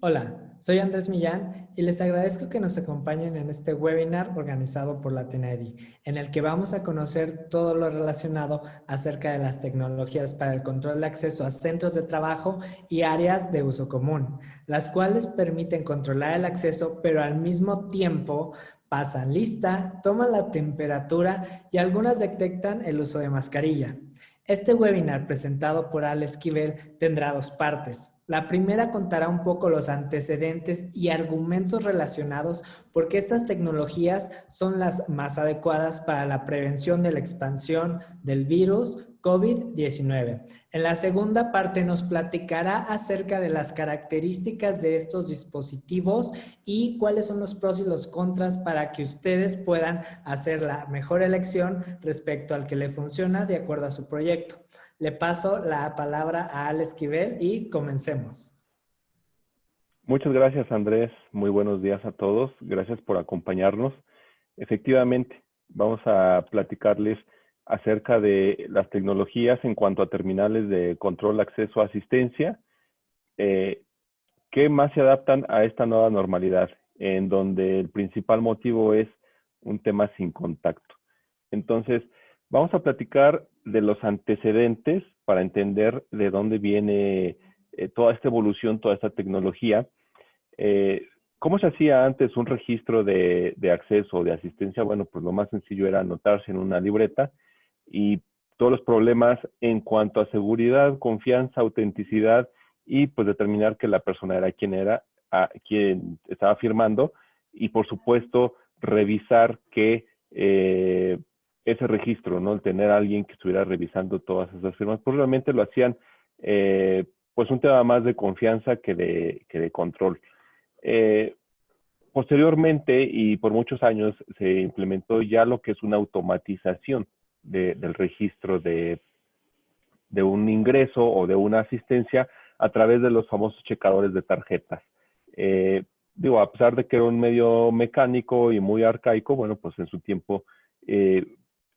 Hola, soy Andrés Millán y les agradezco que nos acompañen en este webinar organizado por la TENEDI, en el que vamos a conocer todo lo relacionado acerca de las tecnologías para el control de acceso a centros de trabajo y áreas de uso común, las cuales permiten controlar el acceso, pero al mismo tiempo pasan lista, toman la temperatura y algunas detectan el uso de mascarilla. Este webinar presentado por Ale Esquivel tendrá dos partes. La primera contará un poco los antecedentes y argumentos relacionados porque estas tecnologías son las más adecuadas para la prevención de la expansión del virus COVID-19. En la segunda parte nos platicará acerca de las características de estos dispositivos y cuáles son los pros y los contras para que ustedes puedan hacer la mejor elección respecto al que le funciona de acuerdo a su proyecto. Le paso la palabra a Ale Esquivel y comencemos. Muchas gracias, Andrés. Muy buenos días a todos. Gracias por acompañarnos. Efectivamente, vamos a platicarles acerca de las tecnologías en cuanto a terminales de control, acceso, asistencia, que más se adaptan a esta nueva normalidad, en donde el principal motivo es un tema sin contacto. Entonces, vamos a platicar de los antecedentes para entender de dónde viene toda esta evolución, toda esta tecnología. ¿Cómo se hacía antes un registro de acceso o de asistencia? Bueno, pues lo más sencillo era anotarse en una libreta y todos los problemas en cuanto a seguridad, confianza, autenticidad y pues determinar que la persona era, quien estaba firmando y por supuesto revisar que ese registro, ¿no? El tener a alguien que estuviera revisando todas esas firmas, pues realmente lo hacían pues un tema más de confianza que de control. Eh, Posteriormente y por muchos años se implementó ya lo que es una automatización del registro de un ingreso o de una asistencia a través de los famosos checadores de tarjetas. Digo, a pesar de que era un medio mecánico y muy arcaico, bueno, pues en su tiempo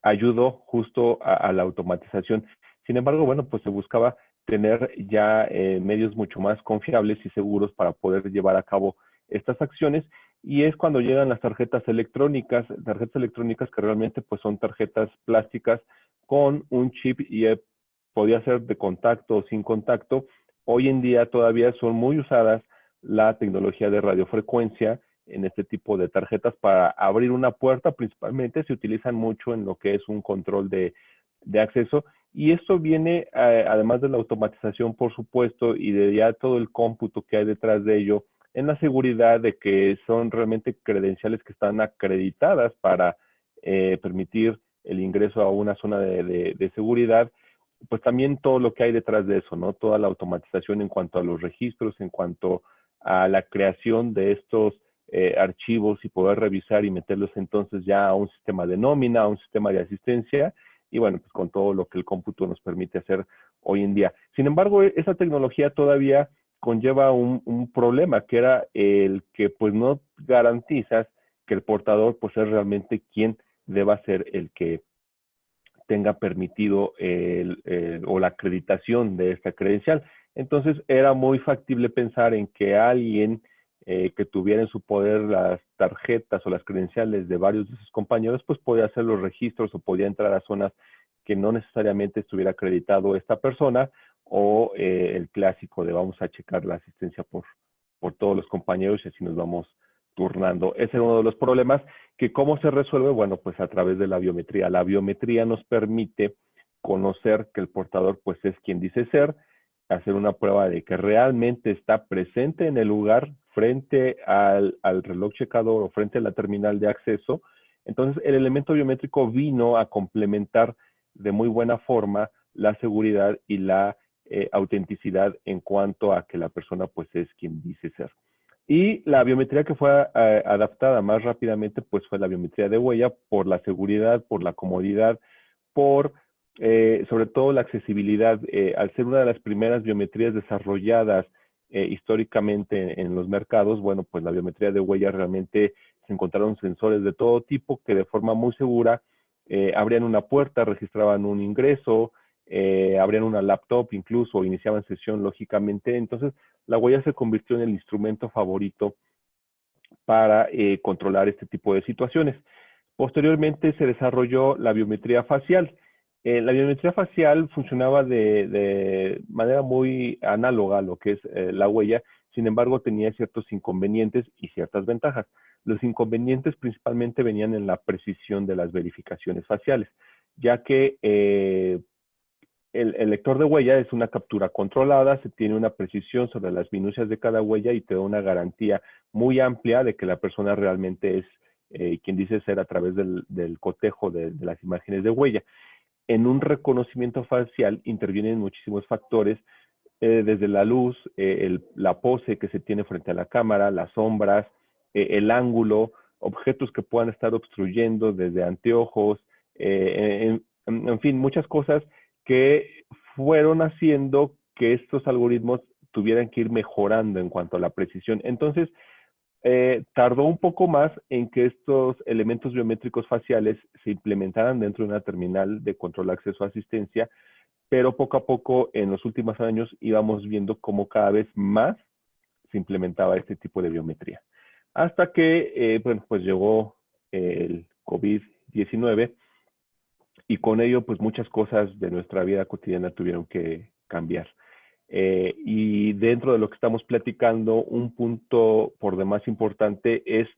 ayudó justo a la automatización. Sin embargo, bueno, pues se buscaba tener ya medios mucho más confiables y seguros para poder llevar a cabo estas acciones y es cuando llegan las tarjetas electrónicas que realmente pues son tarjetas plásticas con un chip y podía ser de contacto o sin contacto. Hoy en día todavía son muy usadas la tecnología de radiofrecuencia en este tipo de tarjetas para abrir una puerta, principalmente se utilizan mucho en lo que es un control de acceso y esto viene además de la automatización por supuesto y de ya todo el cómputo que hay detrás de ello en la seguridad de que son realmente credenciales que están acreditadas para permitir el ingreso a una zona de seguridad, pues también todo lo que hay detrás de eso, ¿no? Toda la automatización en cuanto a los registros, en cuanto a la creación de estos archivos y poder revisar y meterlos entonces ya a un sistema de nómina, a un sistema de asistencia, y bueno, pues con todo lo que el cómputo nos permite hacer hoy en día. Sin embargo, esa tecnología todavía conlleva un problema, que era el que pues no garantizas que el portador pues es realmente quien deba ser el que tenga permitido o la acreditación de esta credencial. Entonces era muy factible pensar en que alguien que tuviera en su poder las tarjetas o las credenciales de varios de sus compañeros, pues podía hacer los registros o podía entrar a zonas que no necesariamente estuviera acreditado esta persona o el clásico de vamos a checar la asistencia por todos los compañeros y así nos vamos turnando. Ese es uno de los problemas que cómo se resuelve, bueno, pues a través de la biometría. La biometría nos permite conocer que el portador pues es quien dice ser, hacer una prueba de que realmente está presente en el lugar frente al reloj checador o frente a la terminal de acceso. Entonces el elemento biométrico vino a complementar de muy buena forma la seguridad y la autenticidad en cuanto a que la persona pues es quien dice ser. Y la biometría que fue adaptada más rápidamente, pues fue la biometría de huella por la seguridad, por la comodidad, por sobre todo la accesibilidad. Al ser una de las primeras biometrías desarrolladas históricamente en los mercados, bueno, pues la biometría de huella realmente se encontraron sensores de todo tipo que de forma muy segura abrían una puerta, registraban un ingreso abrían una laptop incluso, o iniciaban sesión lógicamente. Entonces, la huella se convirtió en el instrumento favorito para controlar este tipo de situaciones. Posteriormente se desarrolló la biometría facial. La biometría facial funcionaba de manera muy análoga a lo que es la huella, sin embargo tenía ciertos inconvenientes y ciertas ventajas. Los inconvenientes principalmente venían en la precisión de las verificaciones faciales, ya que el lector de huella es una captura controlada, se tiene una precisión sobre las minucias de cada huella y te da una garantía muy amplia de que la persona realmente es quien dice ser a través del cotejo de las imágenes de huella. En un reconocimiento facial intervienen muchísimos factores, desde la luz, la pose que se tiene frente a la cámara, las sombras, el ángulo, objetos que puedan estar obstruyendo desde anteojos, en fin, muchas cosas que fueron haciendo que estos algoritmos tuvieran que ir mejorando en cuanto a la precisión. Entonces, tardó un poco más en que estos elementos biométricos faciales se implementaran dentro de una terminal de control, acceso, asistencia, pero poco a poco en los últimos años íbamos viendo cómo cada vez más se implementaba este tipo de biometría. Hasta que, bueno, pues llegó el COVID-19 y con ello, pues muchas cosas de nuestra vida cotidiana tuvieron que cambiar. Y dentro de lo que estamos platicando, un punto por demás importante es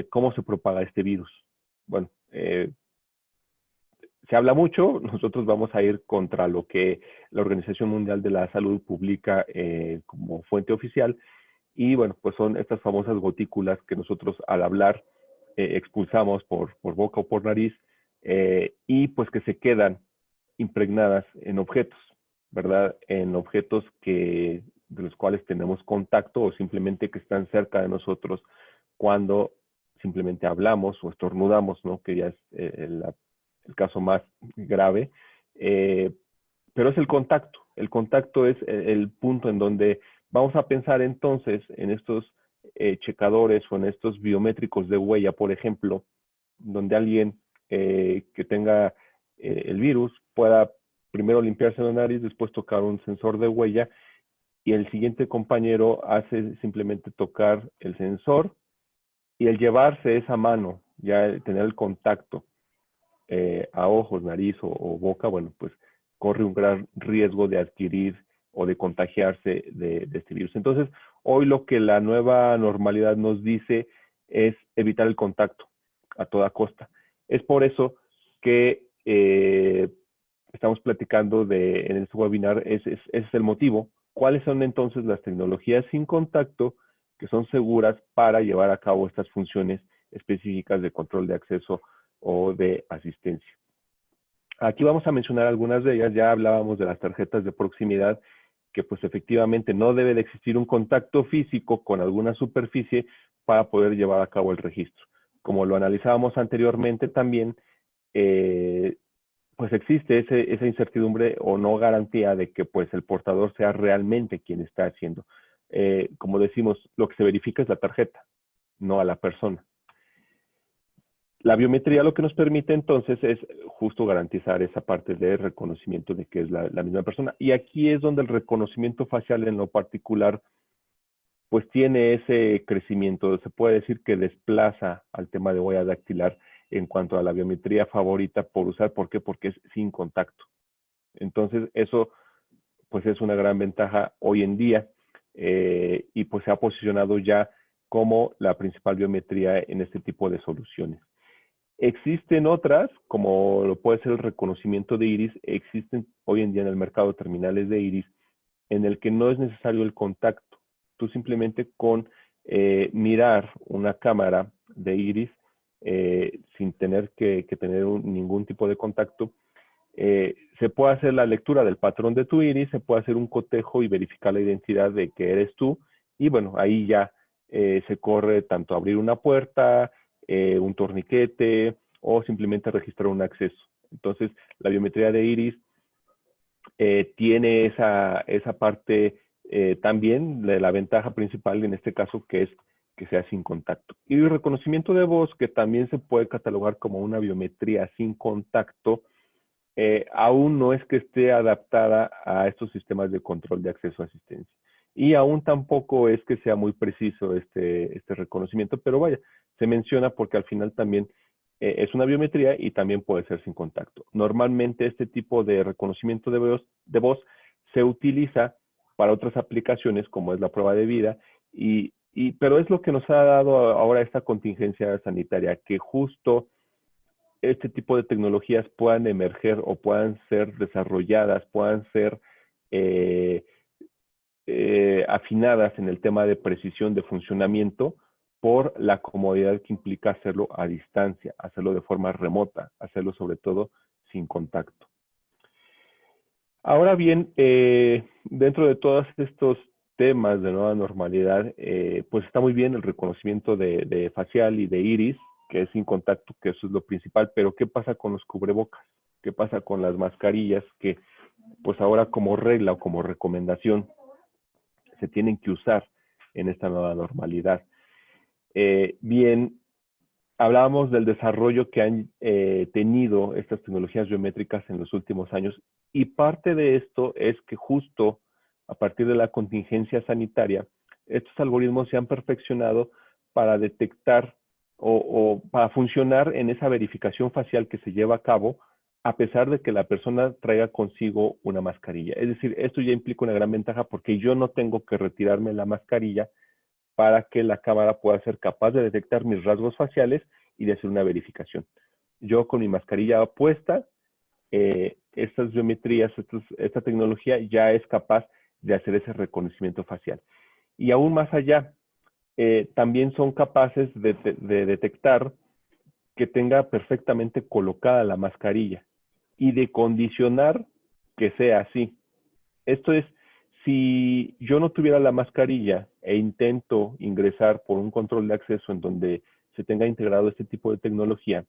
cómo se propaga este virus. Bueno, se habla mucho, nosotros vamos a ir contra lo que la Organización Mundial de la Salud publica como fuente oficial, y bueno, pues son estas famosas gotículas que nosotros al hablar expulsamos por boca o por nariz, y pues que se quedan impregnadas en objetos, ¿verdad? En objetos de los cuales tenemos contacto o simplemente que están cerca de nosotros cuando simplemente hablamos o estornudamos, ¿no? Que ya es el caso más grave. Pero es el contacto. El contacto es el punto en donde vamos a pensar entonces en estos checadores o en estos biométricos de huella, por ejemplo, donde alguien que tenga el virus pueda primero limpiarse la nariz, después tocar un sensor de huella y el siguiente compañero hace simplemente tocar el sensor y el llevarse esa mano, ya el tener el contacto a ojos, nariz o boca, bueno, pues corre un gran riesgo de adquirir o de contagiarse de este virus. Entonces, hoy lo que la nueva normalidad nos dice es evitar el contacto a toda costa. Es por eso que estamos platicando en este webinar, ese es el motivo. ¿Cuáles son entonces las tecnologías sin contacto que son seguras para llevar a cabo estas funciones específicas de control de acceso o de asistencia? Aquí vamos a mencionar algunas de ellas. Ya hablábamos de las tarjetas de proximidad, que pues efectivamente no debe de existir un contacto físico con alguna superficie para poder llevar a cabo el registro. Como lo analizábamos anteriormente también, pues existe esa incertidumbre o no garantía de que pues el portador sea realmente quien está haciendo. Como decimos, lo que se verifica es la tarjeta, no a la persona. La biometría lo que nos permite entonces es justo garantizar esa parte de reconocimiento de que es la misma persona. Y aquí es donde el reconocimiento facial en lo particular pues tiene ese crecimiento. Se puede decir que desplaza al tema de huella dactilar en cuanto a la biometría favorita por usar. ¿Por qué? Porque es sin contacto. Entonces eso pues es una gran ventaja hoy en día, y pues se ha posicionado ya como la principal biometría en este tipo de soluciones. Existen otras, como lo puede ser el reconocimiento de iris. Existen hoy en día en el mercado terminales de iris en el que no es necesario el contacto. Tú simplemente con mirar una cámara de iris sin tener que tener ningún tipo de contacto, se puede hacer la lectura del patrón de tu iris, se puede hacer un cotejo y verificar la identidad de que eres tú, y bueno, ahí ya se corre tanto abrir una puerta, un torniquete o simplemente registrar un acceso. Entonces, la biometría de iris tiene esa parte también de la ventaja principal en este caso, que es que sea sin contacto. Y el reconocimiento de voz, que también se puede catalogar como una biometría sin contacto, aún no es que esté adaptada a estos sistemas de control de acceso a asistencia. Y aún tampoco es que sea muy preciso este reconocimiento, pero vaya, se menciona porque al final también es una biometría y también puede ser sin contacto. Normalmente este tipo de reconocimiento de voz se utiliza para otras aplicaciones como es la prueba de vida, pero es lo que nos ha dado ahora esta contingencia sanitaria, que justo este tipo de tecnologías puedan emerger o puedan ser desarrolladas, puedan ser afinadas en el tema de precisión de funcionamiento por la comodidad que implica hacerlo a distancia, hacerlo de forma remota, hacerlo sobre todo sin contacto. Ahora bien, dentro de todos estos temas de nueva normalidad, pues está muy bien el reconocimiento de facial y de iris, que es sin contacto, que eso es lo principal, pero ¿qué pasa con los cubrebocas? ¿Qué pasa con las mascarillas que pues ahora como regla o como recomendación se tienen que usar en esta nueva normalidad? Bien, hablábamos del desarrollo que han tenido estas tecnologías biométricas en los últimos años y parte de esto es que justo a partir de la contingencia sanitaria, estos algoritmos se han perfeccionado para detectar o para funcionar en esa verificación facial que se lleva a cabo a pesar de que la persona traiga consigo una mascarilla. Es decir, esto ya implica una gran ventaja porque yo no tengo que retirarme la mascarilla para que la cámara pueda ser capaz de detectar mis rasgos faciales y de hacer una verificación. Yo con mi mascarilla puesta, estas biometrías, esta tecnología ya es capaz de hacer ese reconocimiento facial. Y aún más allá, también son capaces de detectar que tenga perfectamente colocada la mascarilla y de condicionar que sea así. Esto es, si yo no tuviera la mascarilla e intento ingresar por un control de acceso en donde se tenga integrado este tipo de tecnología,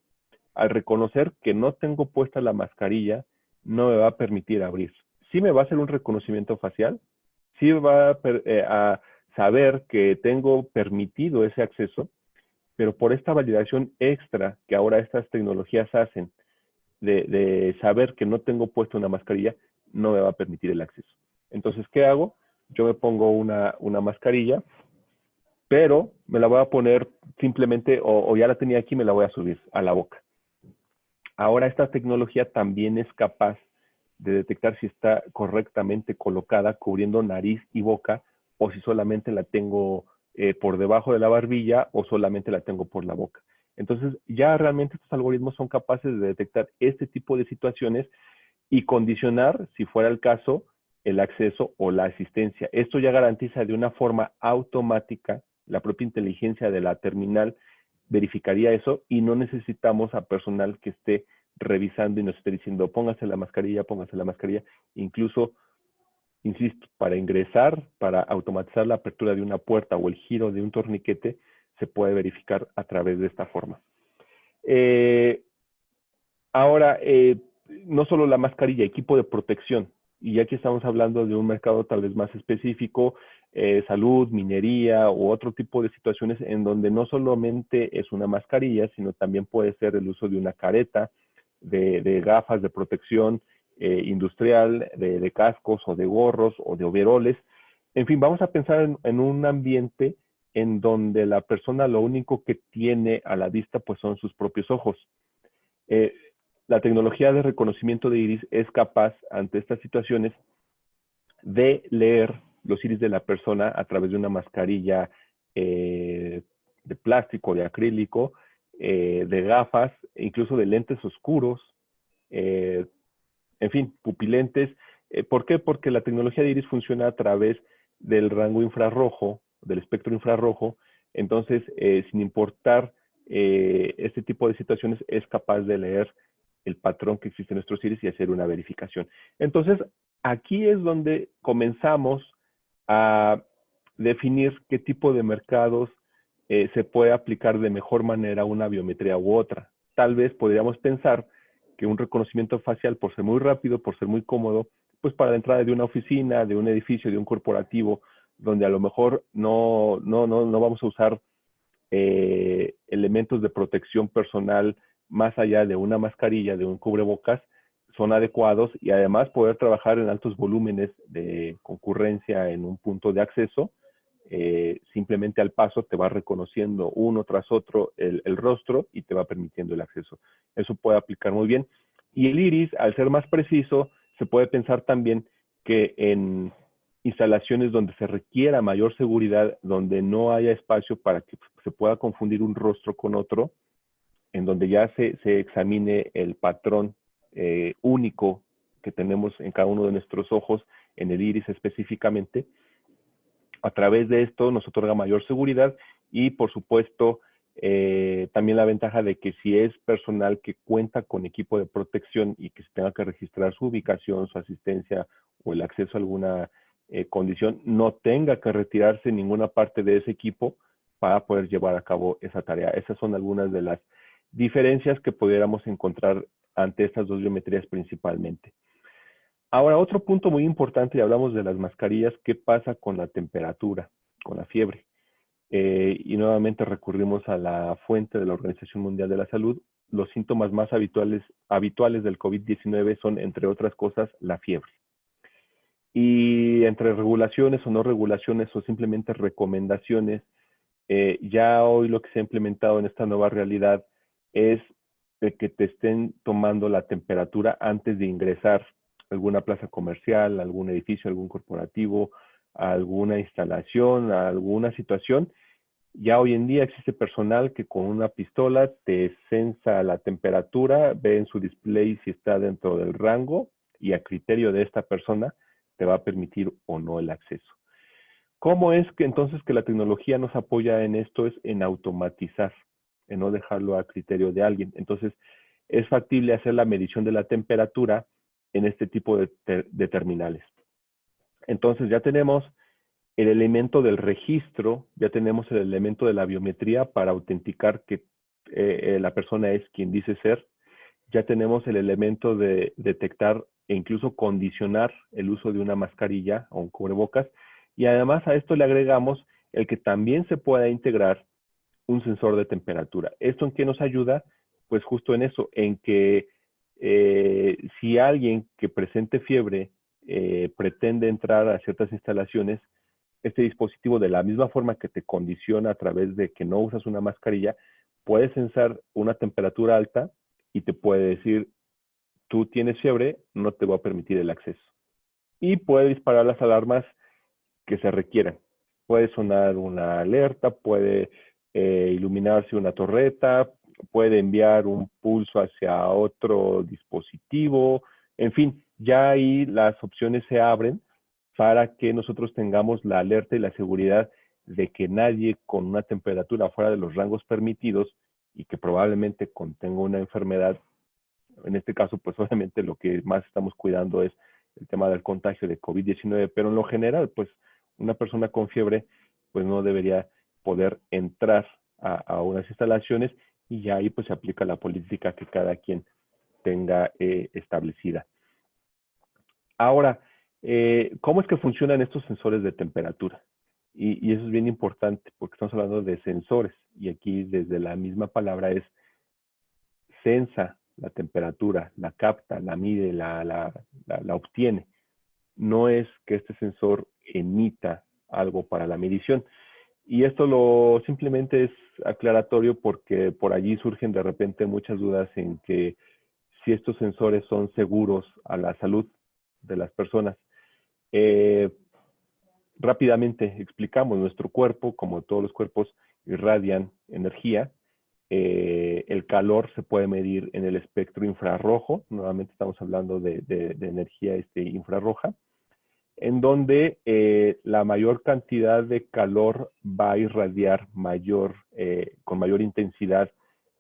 al reconocer que no tengo puesta la mascarilla, no me va a permitir abrir. Sí me va a hacer un reconocimiento facial, sí va a saber que tengo permitido ese acceso, pero por esta validación extra que ahora estas tecnologías hacen de saber que no tengo puesta una mascarilla, no me va a permitir el acceso. Entonces, ¿qué hago? Yo me pongo una mascarilla, pero me la voy a poner simplemente, o ya la tenía aquí, me la voy a subir a la boca. Ahora esta tecnología también es capaz de detectar si está correctamente colocada, cubriendo nariz y boca, o si solamente la tengo por debajo de la barbilla o solamente la tengo por la boca. Entonces, ya realmente estos algoritmos son capaces de detectar este tipo de situaciones y condicionar, si fuera el caso, el acceso o la asistencia. Esto ya garantiza de una forma automática, la propia inteligencia de la terminal verificaría eso y no necesitamos a personal que esté revisando y nos esté diciendo póngase la mascarilla, póngase la mascarilla. Incluso, insisto, para ingresar, para automatizar la apertura de una puerta o el giro de un torniquete, se puede verificar a través de esta forma. Ahora, no solo la mascarilla, equipo de protección. Y aquí estamos hablando de un mercado tal vez más específico, salud, minería u otro tipo de situaciones en donde no solamente es una mascarilla, sino también puede ser el uso de una careta, de gafas de protección industrial, de cascos o de gorros o de overoles. En fin, vamos a pensar en un ambiente en donde la persona lo único que tiene a la vista pues son sus propios ojos. La tecnología de reconocimiento de iris es capaz, ante estas situaciones, de leer los iris de la persona a través de una mascarilla de plástico, de acrílico, de gafas, incluso de lentes oscuros, en fin, pupilentes. ¿Por qué? Porque la tecnología de iris funciona a través del rango infrarrojo, del espectro infrarrojo, entonces, sin importar este tipo de situaciones, es capaz de leer el patrón que existe en nuestros iris y hacer una verificación. Entonces, aquí es donde comenzamos a definir qué tipo de mercados se puede aplicar de mejor manera una biometría u otra. Tal vez podríamos pensar que un reconocimiento facial, por ser muy rápido, por ser muy cómodo, pues para la entrada de una oficina, de un edificio, de un corporativo, donde a lo mejor no vamos a usar elementos de protección personal más allá de una mascarilla, de un cubrebocas, son adecuados y además poder trabajar en altos volúmenes de concurrencia en un punto de acceso, simplemente al paso te va reconociendo uno tras otro el rostro y te va permitiendo el acceso. Eso puede aplicar muy bien. Y el iris, al ser más preciso, se puede pensar también que en instalaciones donde se requiera mayor seguridad, donde no haya espacio para que se pueda confundir un rostro con otro, en donde ya se examine el patrón único que tenemos en cada uno de nuestros ojos, en el iris específicamente. A través de esto nos otorga mayor seguridad y, por supuesto, también la ventaja de que si es personal que cuenta con equipo de protección y que se tenga que registrar su ubicación, su asistencia o el acceso a alguna condición, no tenga que retirarse ninguna parte de ese equipo para poder llevar a cabo esa tarea. Esas son algunas de las diferencias que pudiéramos encontrar ante estas dos biometrías principalmente. Ahora, otro punto muy importante, y hablamos de las mascarillas, ¿qué pasa con la temperatura, con la fiebre? Y nuevamente recurrimos a la fuente de la Organización Mundial de la Salud. Los síntomas más habituales del COVID-19 son, entre otras cosas, la fiebre. Y entre regulaciones o no regulaciones o simplemente recomendaciones, ya hoy lo que se ha implementado en esta nueva realidad es el que te estén tomando la temperatura antes de ingresar a alguna plaza comercial, a algún edificio, a algún corporativo, a alguna instalación, a alguna situación. Ya hoy en día existe personal que con una pistola te censa la temperatura, ve en su display si está dentro del rango y a criterio de esta persona te va a permitir o no el acceso. ¿Cómo es que entonces que la tecnología nos apoya en esto? Es en automatizar, en no dejarlo a criterio de alguien. Entonces, es factible hacer la medición de la temperatura en este tipo de terminales. Entonces, ya tenemos el elemento del registro, ya tenemos el elemento de la biometría para autenticar que la persona es quien dice ser. Ya tenemos el elemento de detectar e incluso condicionar el uso de una mascarilla o un cubrebocas. Y además a esto le agregamos el que también se pueda integrar un sensor de temperatura. ¿Esto en qué nos ayuda? Pues justo en eso, en que si alguien que presente fiebre pretende entrar a ciertas instalaciones, este dispositivo, de la misma forma que te condiciona a través de que no usas una mascarilla, puede sensar una temperatura alta y te puede decir, tú tienes fiebre, no te voy a permitir el acceso. Y puede disparar las alarmas que se requieran. Puede sonar una alerta, puede iluminarse una torreta, puede enviar un pulso hacia otro dispositivo, en fin, ya ahí las opciones se abren para que nosotros tengamos la alerta y la seguridad de que nadie con una temperatura fuera de los rangos permitidos y que probablemente contenga una enfermedad, en este caso, pues obviamente lo que más estamos cuidando es el tema del contagio de COVID-19, pero en lo general, pues una persona con fiebre, pues no debería poder entrar a unas instalaciones y ya ahí pues se aplica la política que cada quien tenga establecida. Ahora, ¿cómo es que funcionan estos sensores de temperatura? Y eso es bien importante porque estamos hablando de sensores y aquí desde la misma palabra es sensa la temperatura, la capta, la mide, la obtiene. No es que este sensor emita algo para la medición. Y esto simplemente es aclaratorio porque por allí surgen de repente muchas dudas en que si estos sensores son seguros a la salud de las personas. Rápidamente explicamos, nuestro cuerpo, como todos los cuerpos, irradian energía. El calor se puede medir en el espectro infrarrojo, nuevamente estamos hablando de energía infrarroja, en donde la mayor cantidad de calor va a irradiar con mayor intensidad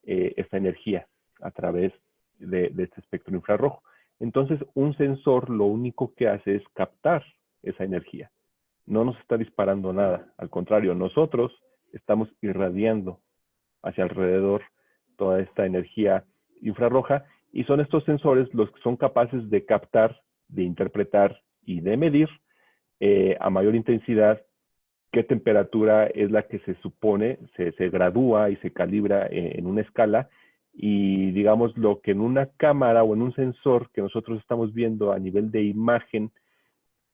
esta energía a través de este espectro infrarrojo. Entonces, un sensor lo único que hace es captar esa energía. No nos está disparando nada. Al contrario, nosotros estamos irradiando hacia alrededor toda esta energía infrarroja y son estos sensores los que son capaces de captar, de interpretar y de medir a mayor intensidad qué temperatura es la que se supone, se gradúa y se calibra en una escala y digamos lo que en una cámara o en un sensor que nosotros estamos viendo a nivel de imagen,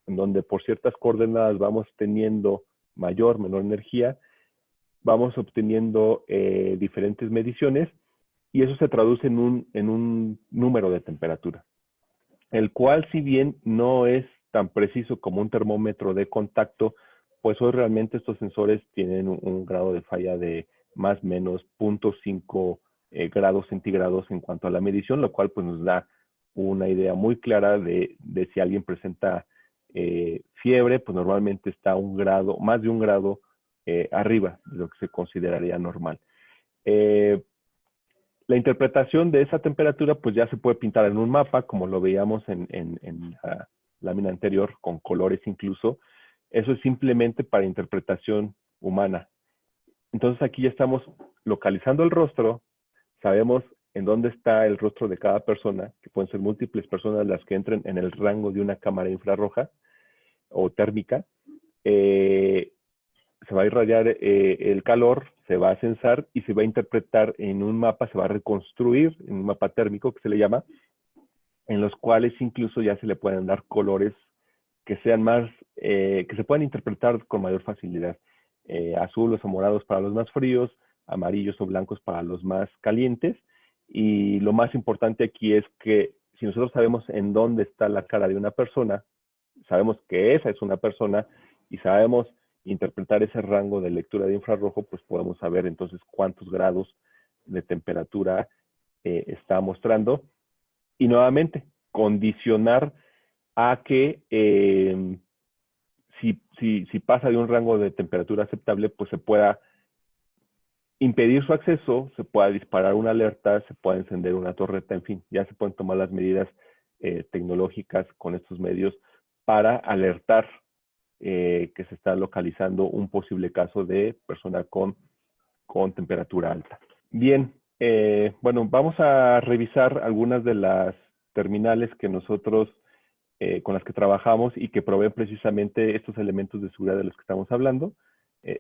en donde por ciertas coordenadas vamos teniendo mayor, menor energía, vamos obteniendo diferentes mediciones y eso se traduce en un número de temperatura, el cual si bien no es tan preciso como un termómetro de contacto, pues hoy realmente estos sensores tienen un grado de falla de más o menos 0.5 grados centígrados en cuanto a la medición, lo cual pues nos da una idea muy clara de si alguien presenta fiebre, pues normalmente está un grado, más de un grado arriba de lo que se consideraría normal. La interpretación de esa temperatura pues ya se puede pintar en un mapa, como lo veíamos en la lámina anterior, con colores incluso. Eso es simplemente para interpretación humana. Entonces aquí ya estamos localizando el rostro, sabemos en dónde está el rostro de cada persona, que pueden ser múltiples personas las que entren en el rango de una cámara infrarroja o térmica. Se va a irradiar el calor, se va a censar y se va a interpretar en un mapa, se va a reconstruir en un mapa térmico que se le llama, en los cuales incluso ya se le pueden dar colores que sean más, que se puedan interpretar con mayor facilidad. Azules o morados para los más fríos, amarillos o blancos para los más calientes. Y lo más importante aquí es que si nosotros sabemos en dónde está la cara de una persona, sabemos que esa es una persona y sabemos interpretar ese rango de lectura de infrarrojo, pues podemos saber entonces cuántos grados de temperatura está mostrando. Y nuevamente, condicionar a que si pasa de un rango de temperatura aceptable, pues se pueda impedir su acceso, se pueda disparar una alerta, se pueda encender una torreta, en fin, ya se pueden tomar las medidas tecnológicas con estos medios para alertar que se está localizando un posible caso de persona con temperatura alta. Bien, bueno, vamos a revisar algunas de las terminales que nosotros con las que trabajamos y que proveen precisamente estos elementos de seguridad de los que estamos hablando.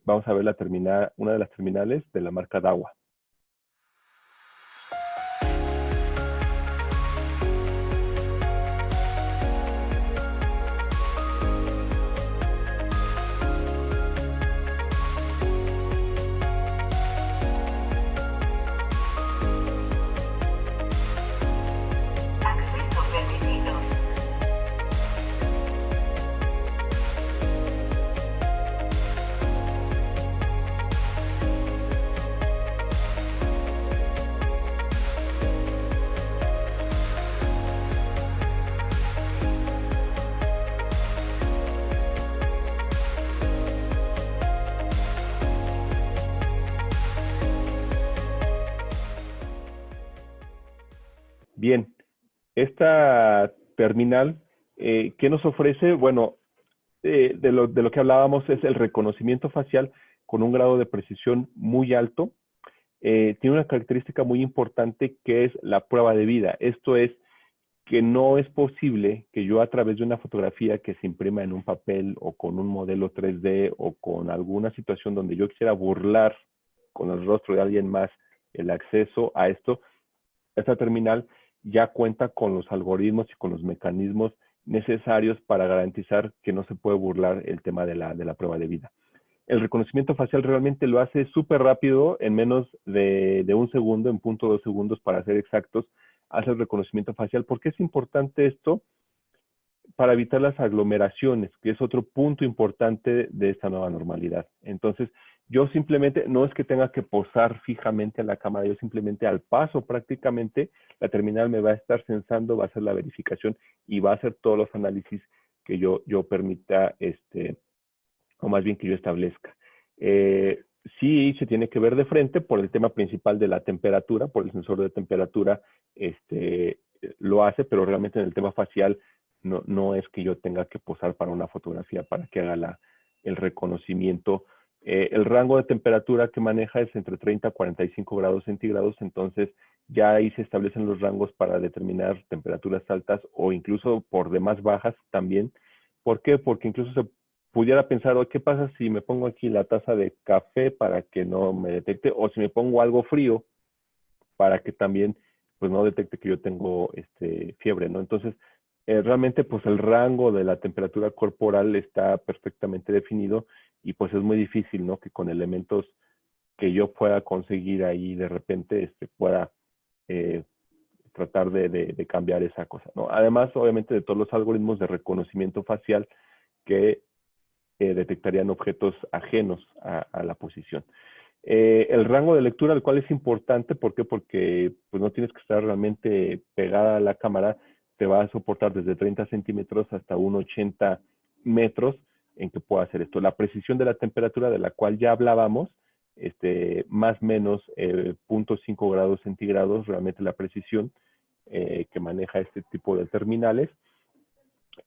Vamos a ver una de las terminales de la marca Dahua. Acceso permitido. Bien, esta terminal, ¿qué nos ofrece? Bueno, de lo que hablábamos es el reconocimiento facial con un grado de precisión muy alto. Tiene una característica muy importante que es la prueba de vida. Esto es que no es posible que yo a través de una fotografía que se imprima en un papel o con un modelo 3D o con alguna situación donde yo quisiera burlar con el rostro de alguien más el acceso a esto, esta terminal ya cuenta con los algoritmos y con los mecanismos necesarios para garantizar que no se puede burlar el tema de la prueba de vida. El reconocimiento facial realmente lo hace súper rápido, en menos de un segundo, en 0.2 segundos para ser exactos, hace el reconocimiento facial. ¿Por qué es importante esto? Para evitar las aglomeraciones, que es otro punto importante de esta nueva normalidad. Entonces, yo simplemente, no es que tenga que posar fijamente a la cámara, yo simplemente al paso prácticamente, la terminal me va a estar censando, va a hacer la verificación y va a hacer todos los análisis que yo permita, o más bien que yo establezca. Sí se tiene que ver de frente por el tema principal de la temperatura, por el sensor de temperatura, lo hace, pero realmente en el tema facial no es que yo tenga que posar para una fotografía para que haga el reconocimiento. El rango de temperatura que maneja es entre 30 a 45 grados centígrados, entonces ya ahí se establecen los rangos para determinar temperaturas altas o incluso por demás bajas también. ¿Por qué? Porque incluso se pudiera pensar, oh, ¿qué pasa si me pongo aquí la taza de café para que no me detecte? O si me pongo algo frío para que también pues no detecte que yo tengo fiebre, ¿no? Entonces, realmente pues el rango de la temperatura corporal está perfectamente definido y pues es muy difícil, ¿no? Que con elementos que yo pueda conseguir ahí de repente pueda eh, tratar de cambiar esa cosa, ¿no? Además, obviamente, de todos los algoritmos de reconocimiento facial que detectarían objetos ajenos a la posición. El rango de lectura, el cual es importante, ¿por qué? Porque pues, no tienes que estar realmente pegada a la cámara, te va a soportar desde 30 centímetros hasta 1,80 metros en que pueda hacer esto. La precisión de la temperatura de la cual ya hablábamos, más o menos 0.5 grados centígrados, realmente la precisión que maneja este tipo de terminales.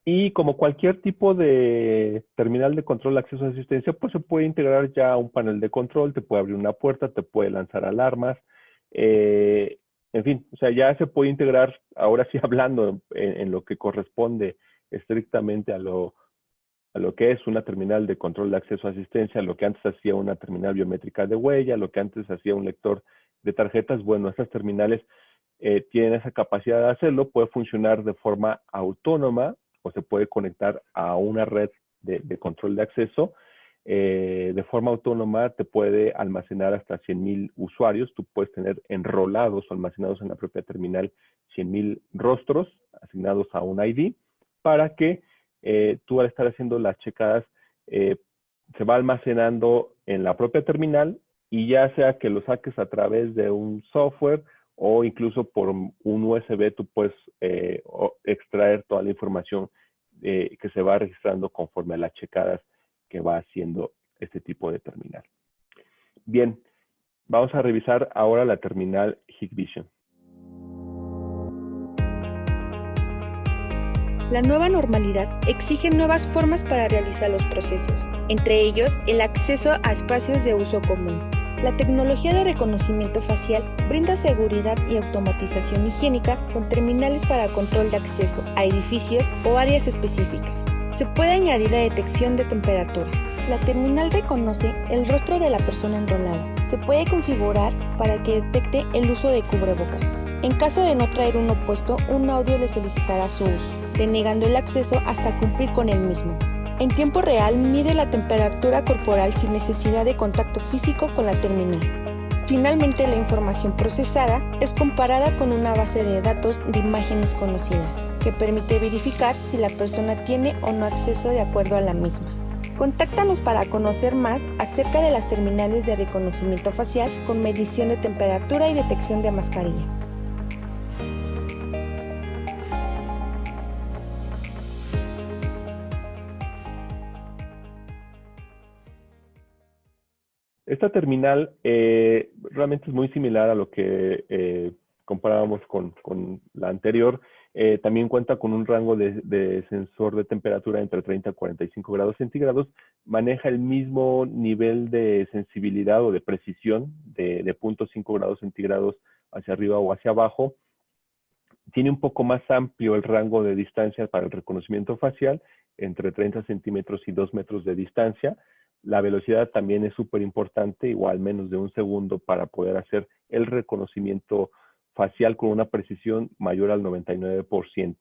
Y como cualquier tipo de terminal de control, acceso a asistencia, pues se puede integrar ya a un panel de control, te puede abrir una puerta, te puede lanzar alarmas, en fin, o sea, ya se puede integrar, ahora sí hablando en lo que corresponde estrictamente a lo que es una terminal de control de acceso a asistencia, lo que antes hacía una terminal biométrica de huella, lo que antes hacía un lector de tarjetas. Bueno, estas terminales tienen esa capacidad de hacerlo, puede funcionar de forma autónoma o se puede conectar a una red de control de acceso. De forma autónoma te puede almacenar hasta 100,000 usuarios. Tú puedes tener enrolados o almacenados en la propia terminal 100,000 rostros asignados a un ID para que tú al estar haciendo las checadas se va almacenando en la propia terminal y ya sea que lo saques a través de un software o incluso por un USB tú puedes extraer toda la información que se va registrando conforme a las checadas que va haciendo este tipo de terminal. Bien, vamos a revisar ahora la terminal Hikvision. La nueva normalidad exige nuevas formas para realizar los procesos, entre ellos el acceso a espacios de uso común. La tecnología de reconocimiento facial brinda seguridad y automatización higiénica con terminales para control de acceso a edificios o áreas específicas. Se puede añadir la detección de temperatura. La terminal reconoce el rostro de la persona enrolada. Se puede configurar para que detecte el uso de cubrebocas. En caso de no traer uno puesto, un audio le solicitará su uso, denegando el acceso hasta cumplir con el mismo. En tiempo real mide la temperatura corporal sin necesidad de contacto físico con la terminal. Finalmente, la información procesada es comparada con una base de datos de imágenes conocidas, que permite verificar si la persona tiene o no acceso de acuerdo a la misma. Contáctanos para conocer más acerca de las terminales de reconocimiento facial con medición de temperatura y detección de mascarilla. Esta terminal realmente es muy similar a lo que comparábamos con la anterior. También cuenta con un rango de sensor de temperatura entre 30 a 45 grados centígrados. Maneja el mismo nivel de sensibilidad o de precisión de 0.5 grados centígrados hacia arriba o hacia abajo. Tiene un poco más amplio el rango de distancia para el reconocimiento facial, entre 30 centímetros y 2 metros de distancia. La velocidad también es súper importante, igual menos de un segundo para poder hacer el reconocimiento facial con una precisión mayor al 99%.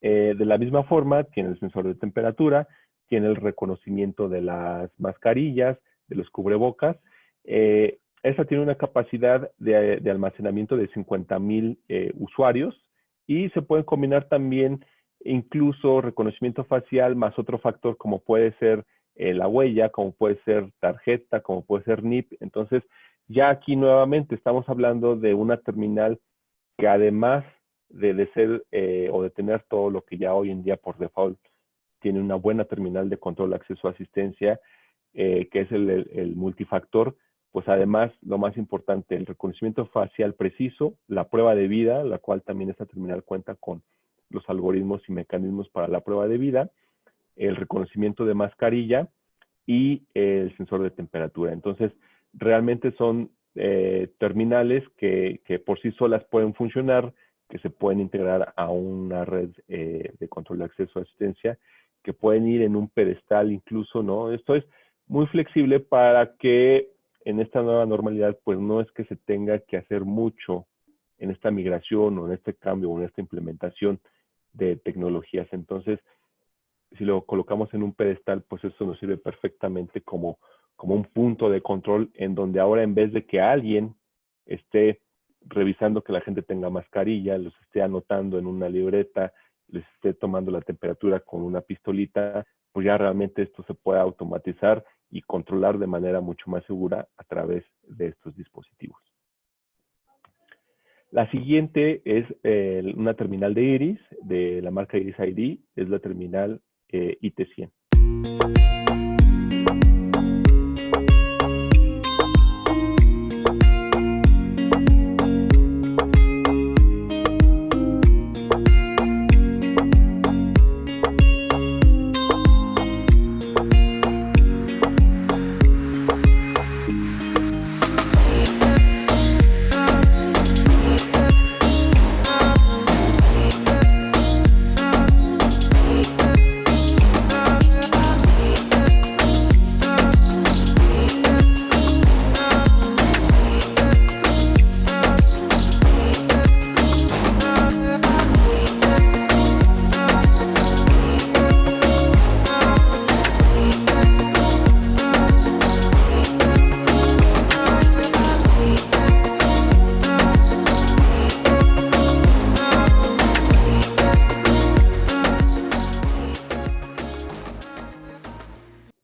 De la misma forma, tiene el sensor de temperatura, tiene el reconocimiento de las mascarillas, de los cubrebocas. Esta tiene una capacidad de almacenamiento de 50,000 usuarios y se pueden combinar también incluso reconocimiento facial más otro factor como puede ser la huella, como puede ser tarjeta, como puede ser NIP. Entonces, ya aquí nuevamente estamos hablando de una terminal que además de ser o de tener todo lo que ya hoy en día por default tiene una buena terminal de control, acceso a asistencia, que es el multifactor, pues además, lo más importante, el reconocimiento facial preciso, la prueba de vida, la cual también esta terminal cuenta con los algoritmos y mecanismos para la prueba de vida, el reconocimiento de mascarilla y el sensor de temperatura. Entonces, realmente son terminales que por sí solas pueden funcionar, que se pueden integrar a una red de control de acceso a asistencia, que pueden ir en un pedestal incluso, ¿no? Esto es muy flexible para que en esta nueva normalidad, pues no es que se tenga que hacer mucho en esta migración o en este cambio o en esta implementación de tecnologías. Entonces, si lo colocamos en un pedestal, pues eso nos sirve perfectamente como un punto de control en donde ahora, en vez de que alguien esté revisando que la gente tenga mascarilla, los esté anotando en una libreta, les esté tomando la temperatura con una pistolita, pues ya realmente esto se puede automatizar y controlar de manera mucho más segura a través de estos dispositivos. La siguiente es una terminal de Iris, de la marca Iris ID, es la terminal IT100.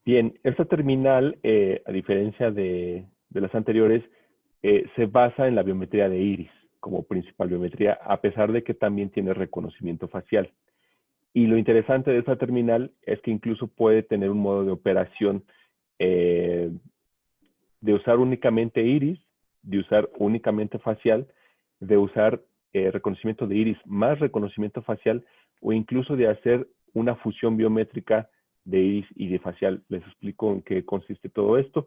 Bien, esta terminal, a diferencia de las anteriores, se basa en la biometría de iris como principal biometría, a pesar de que también tiene reconocimiento facial. Y lo interesante de esta terminal es que incluso puede tener un modo de operación de usar únicamente iris, de usar únicamente facial, de usar reconocimiento de iris más reconocimiento facial, o incluso de hacer una fusión biométrica de iris y de facial. Les explico en qué consiste todo esto.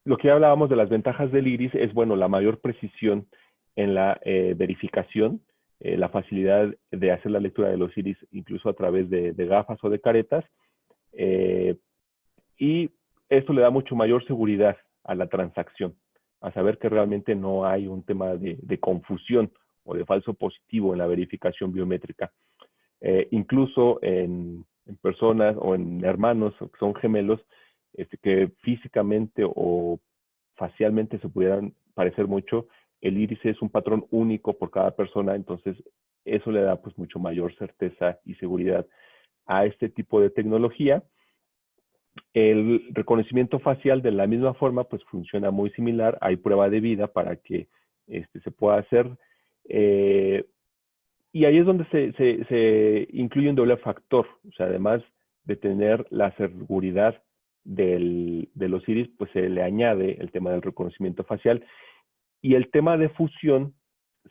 Lo que ya hablábamos de las ventajas del iris es, bueno, la mayor precisión en la verificación, la facilidad de hacer la lectura de los iris incluso a través de gafas o de caretas, y esto le da mucho mayor seguridad a la transacción, a saber que realmente no hay un tema de confusión o de falso positivo en la verificación biométrica. Incluso en personas o en hermanos que son gemelos, que físicamente o facialmente se pudieran parecer mucho, el iris es un patrón único por cada persona, entonces eso le da pues mucho mayor certeza y seguridad a este tipo de tecnología. El reconocimiento facial, de la misma forma, pues funciona muy similar. Hay prueba de vida para que se pueda hacer. Y ahí es donde se incluye un doble factor. O sea, además de tener la seguridad de los iris, pues se le añade el tema del reconocimiento facial. Y el tema de fusión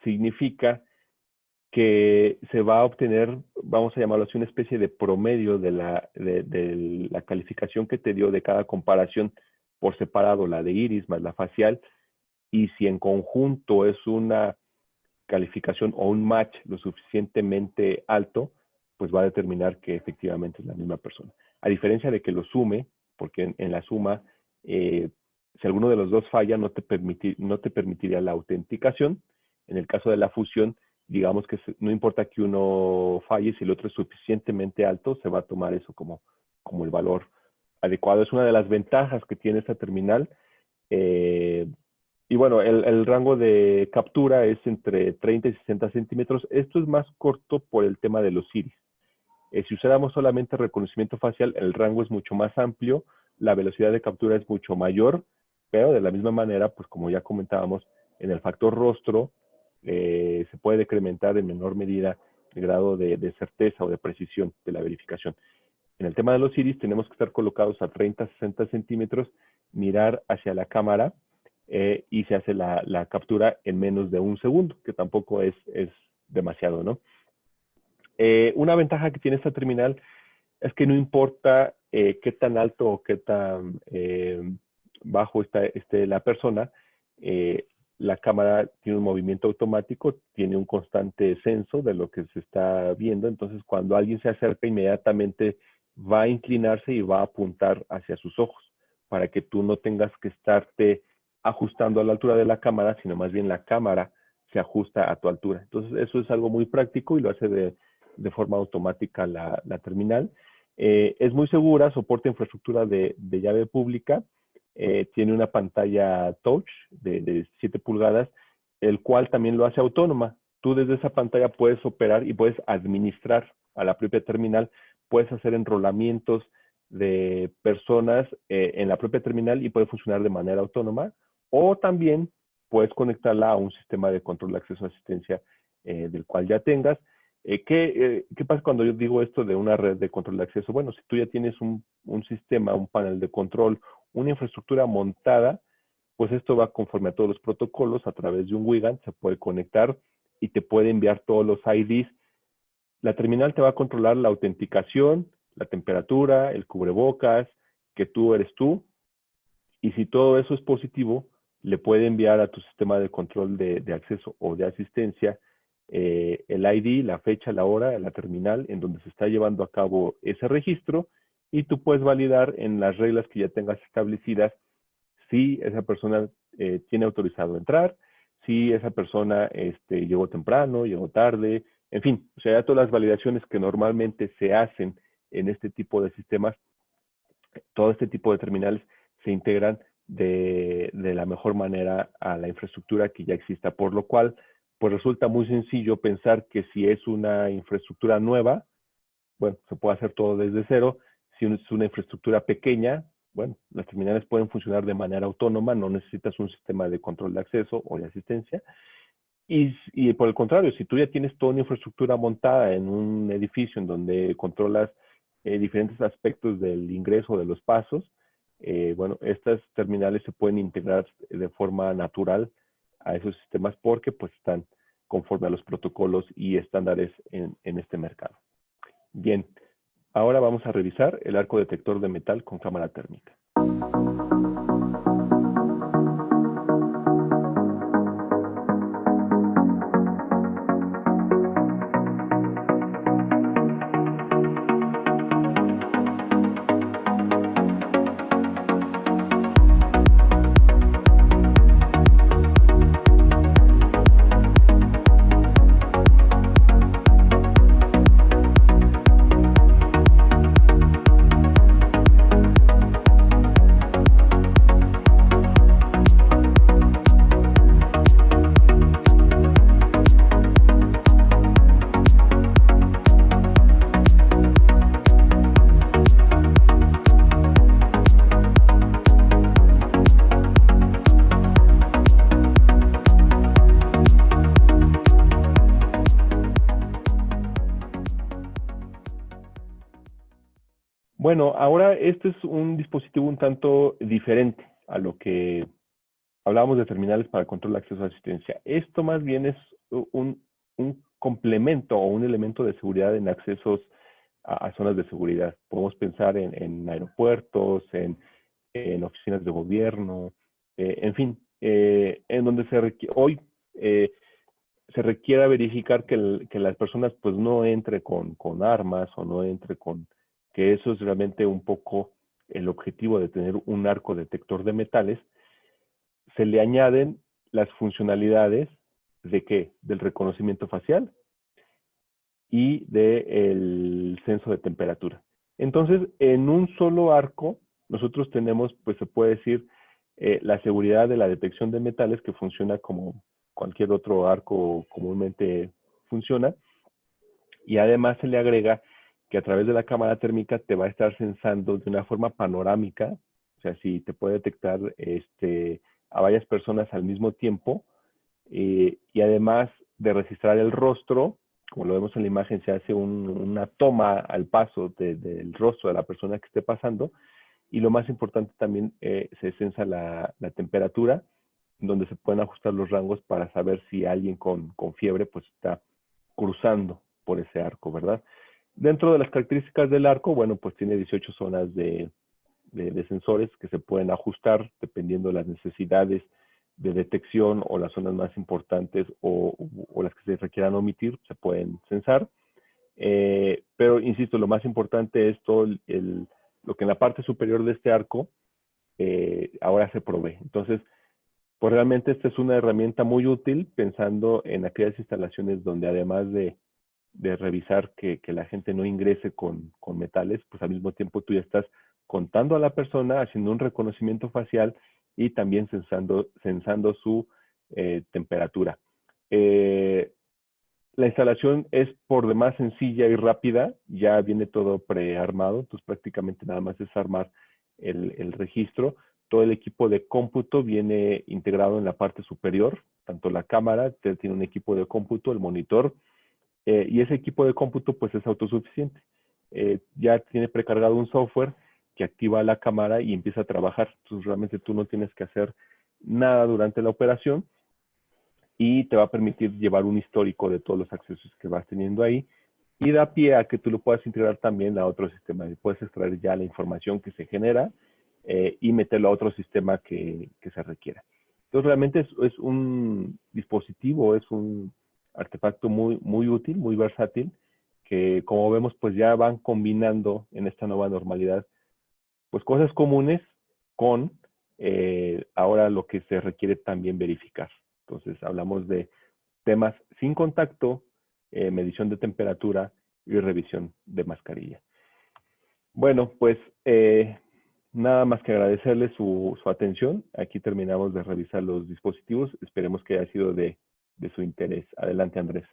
significa que se va a obtener, vamos a llamarlo así, una especie de promedio de la calificación que te dio de cada comparación por separado, la de iris más la facial, y si en conjunto es una calificación o un match lo suficientemente alto, pues va a determinar que efectivamente es la misma persona. A diferencia de que lo sume, porque en la suma, si alguno de los dos falla, no te permitiría la autenticación. En el caso de la fusión, digamos que no importa que uno falle, si el otro es suficientemente alto, se va a tomar eso como el valor adecuado. Es una de las ventajas que tiene esta terminal. Y bueno, el rango de captura es entre 30 y 60 centímetros. Esto es más corto por el tema de los iris. Si usáramos solamente reconocimiento facial, el rango es mucho más amplio, la velocidad de captura es mucho mayor, pero de la misma manera, pues como ya comentábamos, en el factor rostro se puede decrementar en menor medida el grado de certeza o de precisión de la verificación. En el tema de los iris tenemos que estar colocados a 30 a 60 centímetros, mirar hacia la cámara, y se hace la captura en menos de un segundo, que tampoco es demasiado, ¿no? Una ventaja que tiene esta terminal es que no importa qué tan alto o qué tan bajo esté la persona, la cámara tiene un movimiento automático, tiene un constante censo de lo que se está viendo, entonces cuando alguien se acerca, inmediatamente va a inclinarse y va a apuntar hacia sus ojos, para que tú no tengas que estarte ajustando a la altura de la cámara, sino más bien la cámara se ajusta a tu altura. Entonces, eso es algo muy práctico y lo hace de forma automática la terminal. Es muy segura, soporta infraestructura de llave pública, tiene una pantalla touch de 7 pulgadas, el cual también lo hace autónoma. Tú desde esa pantalla puedes operar y puedes administrar a la propia terminal, puedes hacer enrolamientos de personas en la propia terminal y puede funcionar de manera autónoma, o también puedes conectarla a un sistema de control de acceso a asistencia del cual ya tengas. ¿Qué pasa cuando yo digo esto de una red de control de acceso? Bueno, si tú ya tienes un sistema, un panel de control, una infraestructura montada, pues esto va conforme a todos los protocolos a través de un WIGAN, se puede conectar y te puede enviar todos los IDs. La terminal te va a controlar la autenticación, la temperatura, el cubrebocas, que tú eres tú, y si todo eso es positivo, le puede enviar a tu sistema de control de acceso o de asistencia el ID, la fecha, la hora, la terminal en donde se está llevando a cabo ese registro, y tú puedes validar en las reglas que ya tengas establecidas si esa persona tiene autorizado entrar, si esa persona llegó temprano, llegó tarde, en fin, o sea, ya todas las validaciones que normalmente se hacen en este tipo de sistemas, todo este tipo de terminales se integran de la mejor manera a la infraestructura que ya exista, por lo cual, pues resulta muy sencillo pensar que si es una infraestructura nueva, bueno, se puede hacer todo desde cero. Si es una infraestructura pequeña, bueno, las terminales pueden funcionar de manera autónoma, no necesitas un sistema de control de acceso o de asistencia. Y por el contrario, si tú ya tienes toda una infraestructura montada en un edificio en donde controlas diferentes aspectos del ingreso de los pasos, bueno, estas terminales se pueden integrar de forma natural a esos sistemas porque pues están conforme a los protocolos y estándares en este mercado. Bien, ahora vamos a revisar el arco detector de metal con cámara térmica. Bueno, ahora este es un dispositivo un tanto diferente a lo que hablábamos de terminales para control de acceso a asistencia. Esto más bien es un complemento o un elemento de seguridad en accesos a zonas de seguridad. Podemos pensar en aeropuertos, en oficinas de gobierno, en fin, en donde hoy se requiera verificar que las personas pues no entre con armas o no entre que eso es realmente un poco el objetivo de tener un arco detector de metales. Se le añaden las funcionalidades ¿de qué? Del reconocimiento facial y del censo de temperatura. Entonces, en un solo arco, nosotros tenemos, pues se puede decir, la seguridad de la detección de metales, que funciona como cualquier otro arco comúnmente funciona, y además se le agrega que a través de la cámara térmica te va a estar censando de una forma panorámica, o sea, si te puede detectar a varias personas al mismo tiempo, y además de registrar el rostro, como lo vemos en la imagen, se hace una toma al paso del rostro de la persona que esté pasando, y lo más importante también se censa la temperatura, donde se pueden ajustar los rangos para saber si alguien con fiebre pues está cruzando por ese arco, ¿verdad? Dentro de las características del arco, bueno, pues tiene 18 zonas de sensores que se pueden ajustar dependiendo de las necesidades de detección o las zonas más importantes o las que se requieran omitir, se pueden censar. Pero, insisto, lo más importante es todo lo que en la parte superior de este arco ahora se provee. Entonces, pues realmente esta es una herramienta muy útil pensando en aquellas instalaciones donde además de revisar que la gente no ingrese con metales, pues al mismo tiempo tú ya estás contando a la persona, haciendo un reconocimiento facial y también censando su temperatura. La instalación es por demás sencilla y rápida, ya viene todo prearmado, entonces prácticamente nada más es armar el registro. Todo el equipo de cómputo viene integrado en la parte superior, tanto la cámara, tiene un equipo de cómputo, el monitor, y ese equipo de cómputo pues es autosuficiente. Ya tiene precargado un software que activa la cámara y empieza a trabajar. Entonces realmente tú no tienes que hacer nada durante la operación y te va a permitir llevar un histórico de todos los accesos que vas teniendo ahí y da pie a que tú lo puedas integrar también a otro sistema. Puedes extraer ya la información que se genera y meterlo a otro sistema que se requiera. Entonces realmente es un dispositivo, es un artefacto muy útil, muy versátil, que como vemos pues ya van combinando en esta nueva normalidad pues cosas comunes con ahora lo que se requiere también verificar. Entonces hablamos de temas sin contacto, medición de temperatura y revisión de mascarilla. Bueno, pues nada más que agradecerles su atención. Aquí terminamos de revisar los dispositivos. Esperemos que haya sido de su interés. Adelante, Andrés.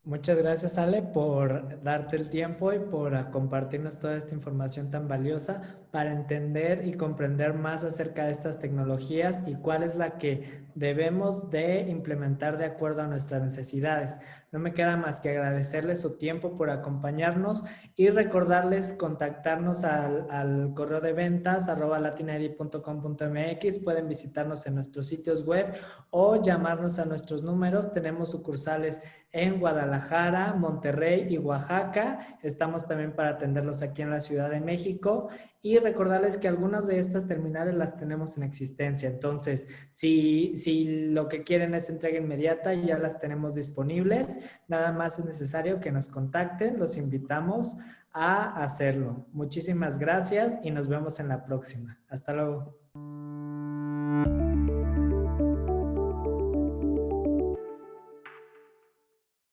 Muchas gracias, Ale, por darte el tiempo y por compartirnos toda esta información tan valiosa para entender y comprender más acerca de estas tecnologías y cuál es la que debemos de implementar de acuerdo a nuestras necesidades. No me queda más que agradecerles su tiempo por acompañarnos y recordarles contactarnos al correo de ventas @latinid.com.mx. Pueden visitarnos en nuestros sitios web o llamarnos a nuestros números. Tenemos sucursales en Guadalajara, Monterrey y Oaxaca. Estamos también para atenderlos aquí en la Ciudad de México y recordarles que algunas de estas terminales las tenemos en existencia. Entonces, si lo que quieren es entrega inmediata, ya las tenemos disponibles. Nada más es necesario que nos contacten. Los invitamos a hacerlo. Muchísimas gracias y nos vemos en la próxima. Hasta luego.